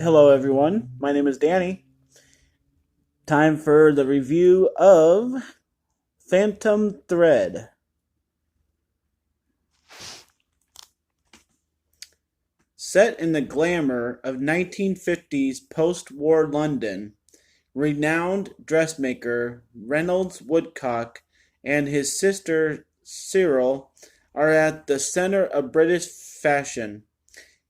Hello, everyone. My name is Danny. Time for the review of Phantom Thread. Set in the glamour of 1950s post war London, renowned dressmaker Reynolds Woodcock and his sister Cyril are at the center of British fashion,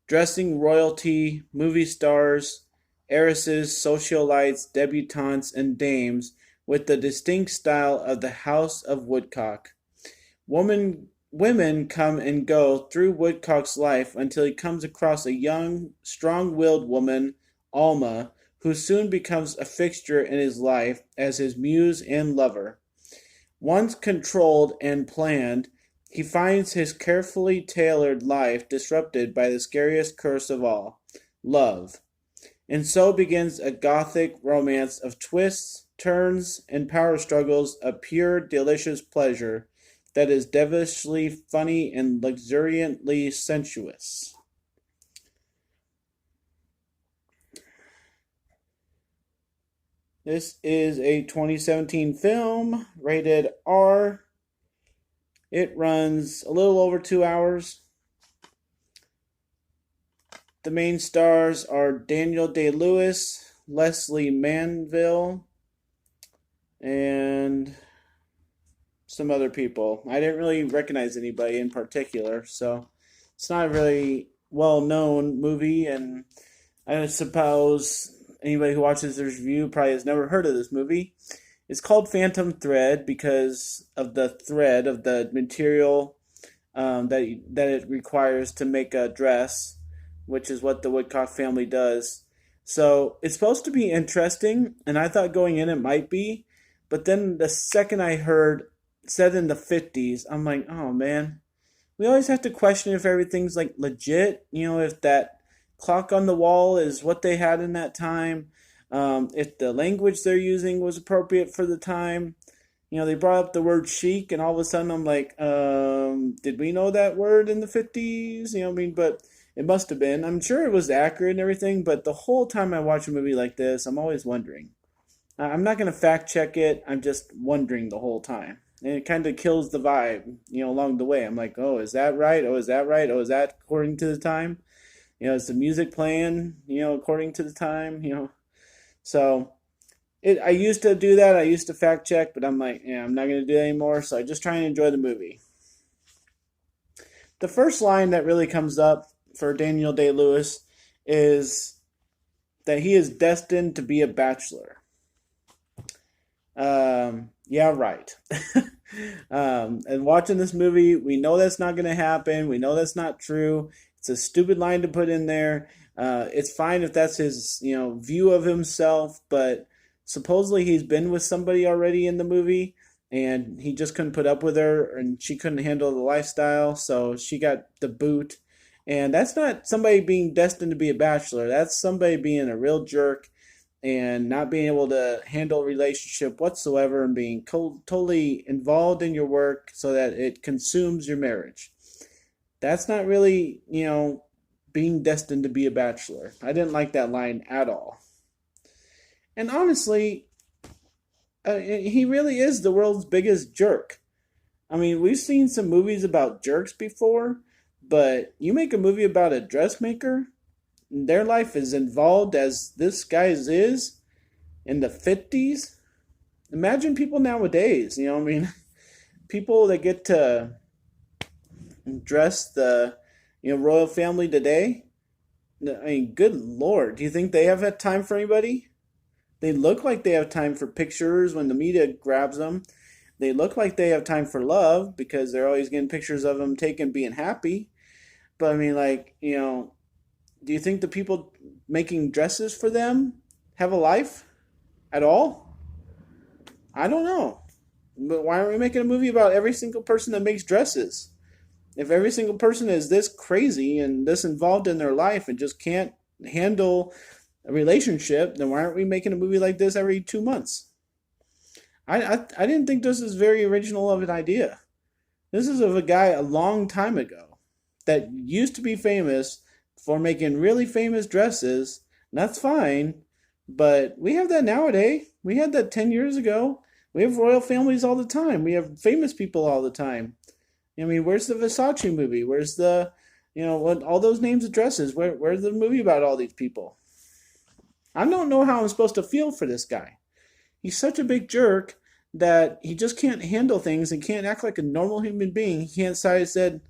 dressing royalty, movie stars, heiresses, socialites, debutantes, and dames with the distinct style of the House of Woodcock. Women come and go through Woodcock's life until he comes across a young, strong willed woman, Alma, who soon becomes a fixture in his life as his muse and lover. Once controlled and planned, he finds his carefully tailored life disrupted by the scariest curse of all, love. And so begins a gothic romance of twists, turns, and power struggles of pure, delicious pleasure that is devilishly funny and luxuriantly sensuous. This is a 2017 film, rated R. It runs a little over 2 hours. The main stars are Daniel Day-Lewis, Leslie Manville, and some other people. I didn't really recognize anybody in particular, so it's not a really well-known movie, and I suppose anybody who watches this review probably has never heard of this movie. It's called Phantom Thread because of the thread of the material that it requires to make a dress, which is what the Woodcock family does. So it's supposed to be interesting, and I thought going in it might be, but then the second I heard said in the 50s, I'm like, oh man, we always have to question if everything's like legit, if that clock on the wall is what they had in that time, if the language they're using was appropriate for the time. They brought up the word chic, and all of a sudden I'm like, did we know that word in the 50s? But it must have been. I'm sure it was accurate and everything, but the whole time I watch a movie like this, I'm always wondering. I'm not going to fact check it, I'm just wondering the whole time. And it kind of kills the vibe, along the way. I'm like, oh, is that right? Oh, is that right? Oh, is that according to the time? Is the music playing, according to the time? So I used to do that. I used to fact check, but I'm like, yeah, I'm not going to do that anymore. So I just try and enjoy the movie. The first line that really comes up for Daniel Day-Lewis is that he is destined to be a bachelor. Yeah, right. And watching this movie, we know that's not going to happen. We know that's not true. It's a stupid line to put in there. It's fine if that's his, view of himself, but supposedly he's been with somebody already in the movie, and he just couldn't put up with her, and she couldn't handle the lifestyle, so she got the boot. And that's not somebody being destined to be a bachelor. That's somebody being a real jerk and not being able to handle a relationship whatsoever and being totally involved in your work so that it consumes your marriage. That's not really, being destined to be a bachelor. I didn't like that line at all. And honestly, he really is the world's biggest jerk. I mean, we've seen some movies about jerks before, but you make a movie about a dressmaker, their life is involved as this guy's is in the 50s. Imagine people nowadays, people that get to dress the royal family today. I mean, good lord, do you think they have had time for anybody? They look like they have time for pictures when the media grabs them. They look like they have time for love because they're always getting pictures of them taken being happy. But I mean, do you think the people making dresses for them have a life at all? I don't know. But why aren't we making a movie about every single person that makes dresses? If every single person is this crazy and this involved in their life and just can't handle a relationship, then why aren't we making a movie like this every 2 months? I didn't think this is very original of an idea. This is of a guy a long time ago that used to be famous for making really famous dresses That's fine, but we have that nowadays. We had that 10 years ago. We have royal families all the time. We have famous people all the time. I mean, where's the Versace movie? Where's the, what all those names and dresses? Where's the movie about all these people? I don't know how I'm supposed to feel for this guy. He's such a big jerk that he just can't handle things and can't act like a normal human being. He can't set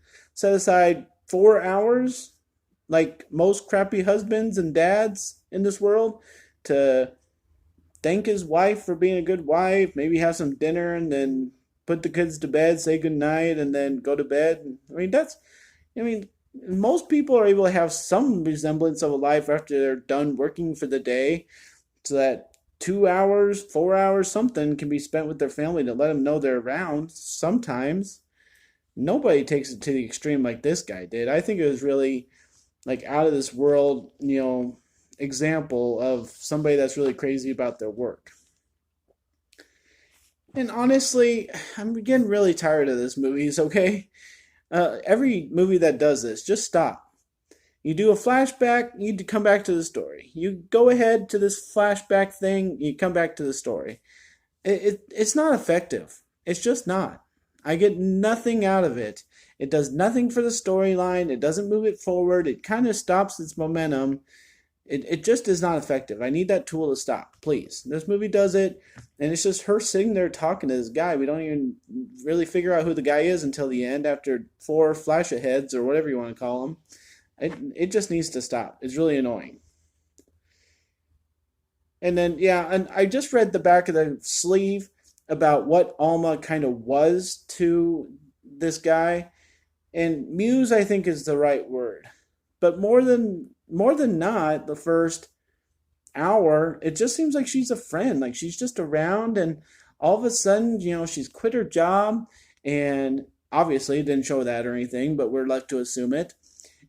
aside 4 hours, like most crappy husbands and dads in this world, to thank his wife for being a good wife, maybe have some dinner and then put the kids to bed, say good night, and then go to bed. I mean, most people are able to have some resemblance of a life after they're done working for the day, so that 2 hours, 4 hours, something can be spent with their family to let them know they're around sometimes. Nobody takes it to the extreme like this guy did. I think it was really like out of this world, example of somebody that's really crazy about their work. And honestly, I'm getting really tired of this movies, okay? Every movie that does this, just stop. You do a flashback, you come back to the story. You go ahead to this flashback thing, you come back to the story. It's not effective. It's just not. I get nothing out of it. It does nothing for the storyline. It doesn't move it forward. It kind of stops its momentum. It just is not effective. I need that tool to stop, please. This movie does it, and it's just her sitting there talking to this guy. We don't even really figure out who the guy is until the end after four flash aheads or whatever you want to call them. It just needs to stop. It's really annoying. And then, yeah, and I just read the back of the sleeve about what Alma kind of was to this guy. And muse, I think, is the right word. But more than not, the first hour, it just seems like she's a friend. Like she's just around, and all of a sudden, she's quit her job, and obviously it didn't show that or anything, but we're left to assume it.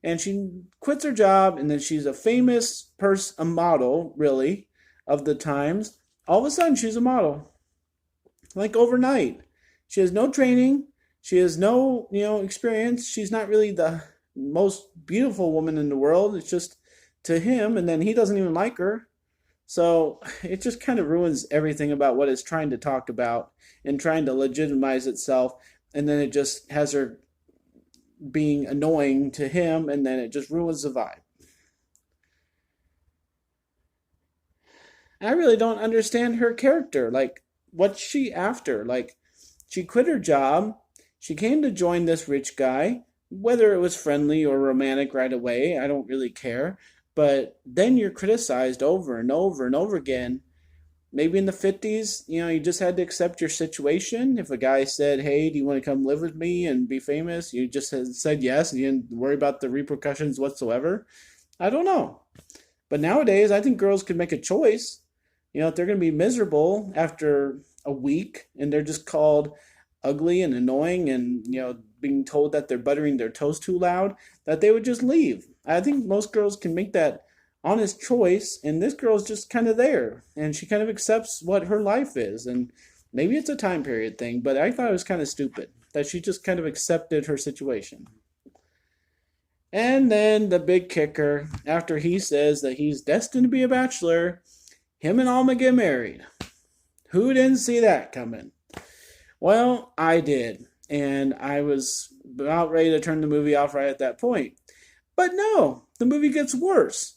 And she quits her job, and then she's a famous person, a model, really, of the times. All of a sudden, she's a model, like overnight. She has no training. She has no, experience. She's not really the most beautiful woman in the world. It's just to him, and then he doesn't even like her. So it just kind of ruins everything about what it's trying to talk about and trying to legitimize itself. And then it just has her being annoying to him, and then it just ruins the vibe. I really don't understand her character. Like, what's she after? Like, she quit her job. She came to join this rich guy. Whether it was friendly or romantic right away, I don't really care. But then you're criticized over and over and over again. Maybe in the 50s, you just had to accept your situation. If a guy said, "Hey, do you want to come live with me and be famous?" You just said yes, and you didn't worry about the repercussions whatsoever. I don't know. But nowadays, I think girls could make a choice. If they're going to be miserable after a week and they're just called ugly and annoying and, being told that they're buttering their toast too loud, that they would just leave. I think most girls can make that honest choice, and this girl's just kind of there, and she kind of accepts what her life is. And maybe it's a time period thing, but I thought it was kind of stupid that she just kind of accepted her situation. And then the big kicker, after he says that he's destined to be a bachelor, him and Alma get married. Who didn't see that coming? Well, I did. And I was about ready to turn the movie off right at that point. But no, the movie gets worse.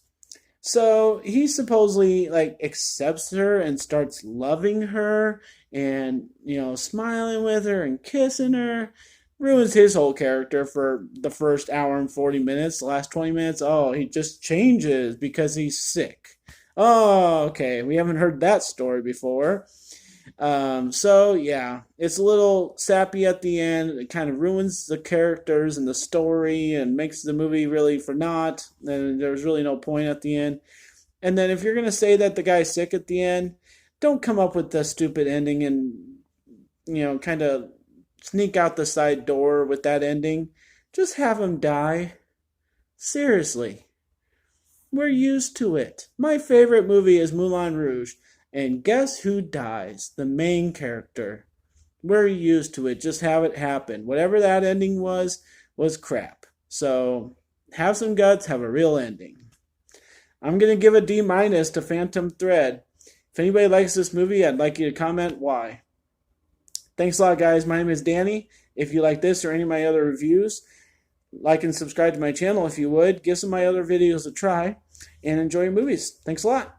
So he supposedly like accepts her and starts loving her and smiling with her and kissing her. Ruins his whole character for the first hour and 40 minutes. The last 20 minutes, oh, he just changes because he's sick. Oh, okay. We haven't heard that story before. So yeah, it's a little sappy at the end. It kind of ruins the characters and the story and makes the movie really for naught. And there's really no point at the end. And then if you're gonna say that the guy's sick at the end, don't come up with the stupid ending and kind of sneak out the side door with that ending. Just have him die. Seriously. We're used to it. My favorite movie is Moulin Rouge. And guess who dies? The main character. We're used to it. Just have it happen. Whatever that ending was crap. So have some guts, have a real ending. I'm going to give a D- to Phantom Thread. If anybody likes this movie, I'd like you to comment why. Thanks a lot, guys. My name is Danny. If you like this or any of my other reviews, like and subscribe to my channel if you would. Give some of my other videos a try and enjoy your movies. Thanks a lot.